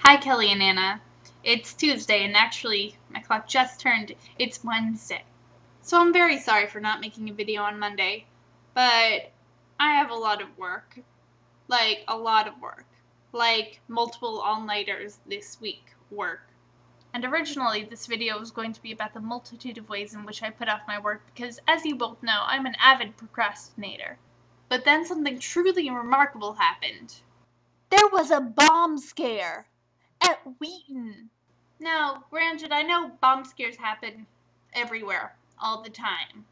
Hi, Kelly and Anna. It's Tuesday, and actually, my clock just turned. It's Wednesday. So I'm very sorry for not making a video on Monday, but I have a lot of work. Like, a lot of work. Like, multiple all-nighters this week work. And originally, this video was going to be about the multitude of ways in which I put off my work because, as you both know, I'm an avid procrastinator. But then something truly remarkable happened. There was a bomb scare at Wheaton. Now, granted, I know bomb scares happen everywhere, all the time.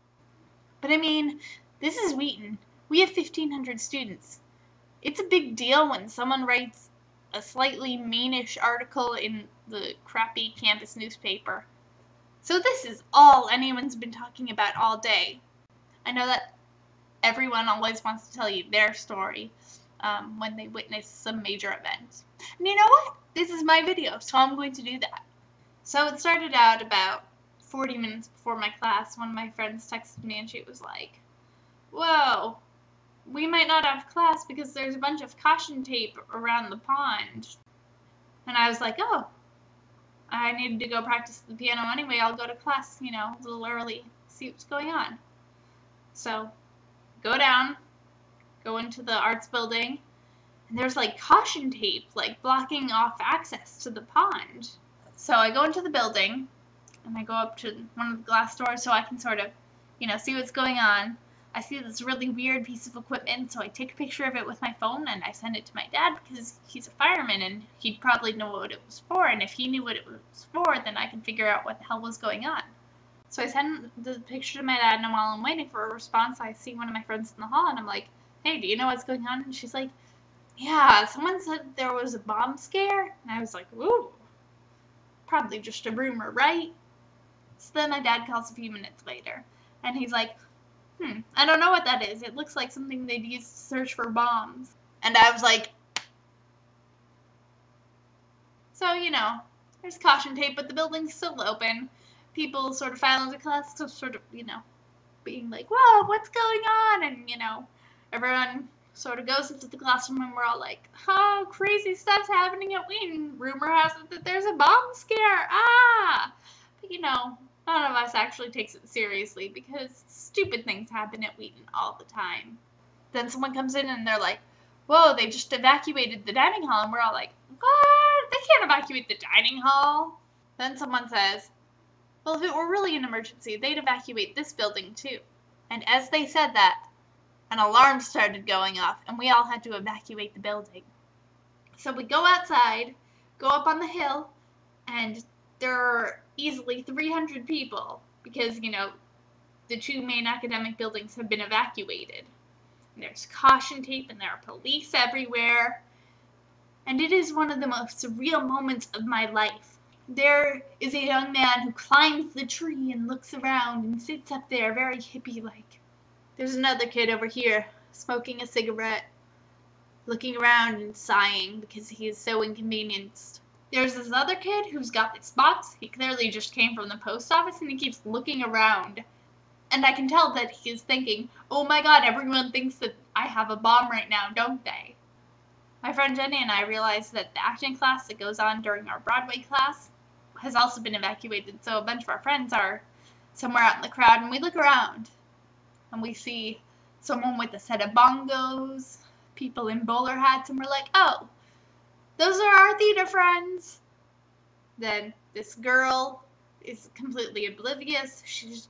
But I mean, this is Wheaton. We have 1,500 students. It's a big deal when someone writes a slightly meanish article in the crappy campus newspaper. So this is all anyone's been talking about all day. I know that everyone always wants to tell you their story when they witness some major event. And you know what? This is my video, so I'm going to do that. So it started out about 40 minutes before my class. One of my friends texted me and she was like, "Whoa, we might not have class because there's a bunch of caution tape around the pond." And I was like, oh, I needed to go practice the piano anyway. I'll go to class, a little early, see what's going on. So go down, go into the arts building, and there's like caution tape like blocking off access to the pond. So I go into the building and I go up to one of the glass doors so I can sort of, see what's going on. I see this really weird piece of equipment, so I take a picture of it with my phone and I send it to my dad because he's a fireman and he'd probably know what it was for, and if he knew what it was for, then I can figure out what the hell was going on. So I send the picture to my dad, and while I'm waiting for a response, I see one of my friends in the hall and I'm like, "Hey, do you know what's going on?" And she's like, "Yeah, someone said there was a bomb scare." And I was like, "Ooh, probably just a rumor, right?" So then my dad calls a few minutes later, and he's like, "I don't know what that is. It looks like something they'd use to search for bombs." And I was like, so, there's caution tape, but the building's still open. People sort of file into class, so sort of, being like, "Whoa, what's going on?" And, everyone sort of goes into the classroom and we're all like, "Oh, crazy stuff's happening at Wheaton. Rumor has it that there's a bomb scare. Ah!" But, none of us actually takes it seriously because stupid things happen at Wheaton all the time. Then someone comes in and they're like, "Whoa, they just evacuated the dining hall." And we're all like, "What? They can't evacuate the dining hall." Then someone says, "Well, if it were really an emergency, they'd evacuate this building too." And as they said that, an alarm started going off and we all had to evacuate the building. So we go outside, go up on the hill, and there are easily 300 people because, the two main academic buildings have been evacuated. And there's caution tape and there are police everywhere. And it is one of the most surreal moments of my life. There is a young man who climbs the tree and looks around and sits up there very hippie-like. There's another kid over here smoking a cigarette, looking around and sighing because he is so inconvenienced. There's this other kid who's got this box. He clearly just came from the post office and he keeps looking around. And I can tell that he is thinking, "Oh my god, everyone thinks that I have a bomb right now, don't they?" My friend Jenny and I realized that the acting class that goes on during our Broadway class has also been evacuated, so a bunch of our friends are somewhere out in the crowd, and we look around and we see someone with a set of bongos, people in bowler hats, and we're like, "Oh, those are our theater friends." Then this girl is completely oblivious. She's,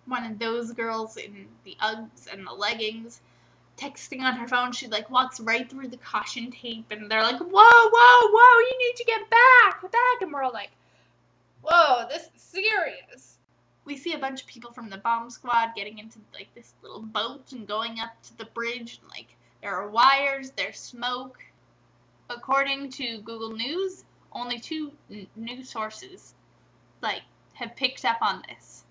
one of those girls in the Uggs and the leggings, texting on her phone. She walks right through the caution tape and they're like, "Whoa, whoa, whoa, you need to get back. And we're all like, "Whoa, this is serious." We see a bunch of people from the bomb squad getting into this little boat and going up to the bridge, and there are wires, there's smoke. According to Google News, only two news sources have picked up on this.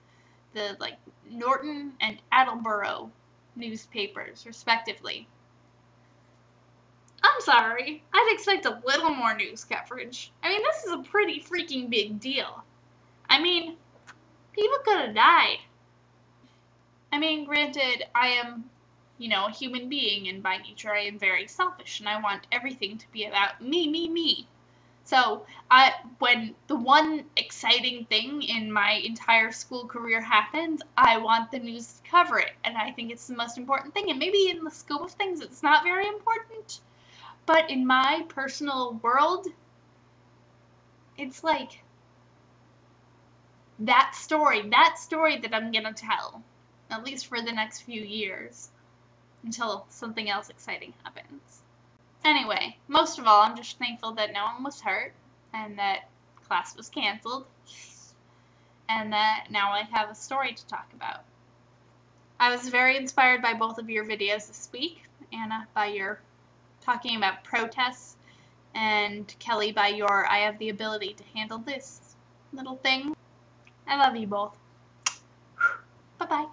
The Norton and Attleboro newspapers, respectively. I'm sorry, I'd expect a little more news coverage. I mean, this is a pretty freaking big deal. I mean, people could have died. I mean, granted, I am, a human being, and by nature I am very selfish, and I want everything to be about me, me, me. So when the one exciting thing in my entire school career happens, I want the news to cover it, and I think it's the most important thing. And maybe in the scope of things, it's not very important, but in my personal world, it's like that story that I'm gonna tell, at least for the next few years, until something else exciting happens. Anyway, most of all, I'm just thankful that no one was hurt, and that class was canceled, and that now I have a story to talk about. I was very inspired by both of your videos this week, Anna, by your talking about protests, and Kelly, by your I have the ability to handle this little thing. I love you both. Bye-bye.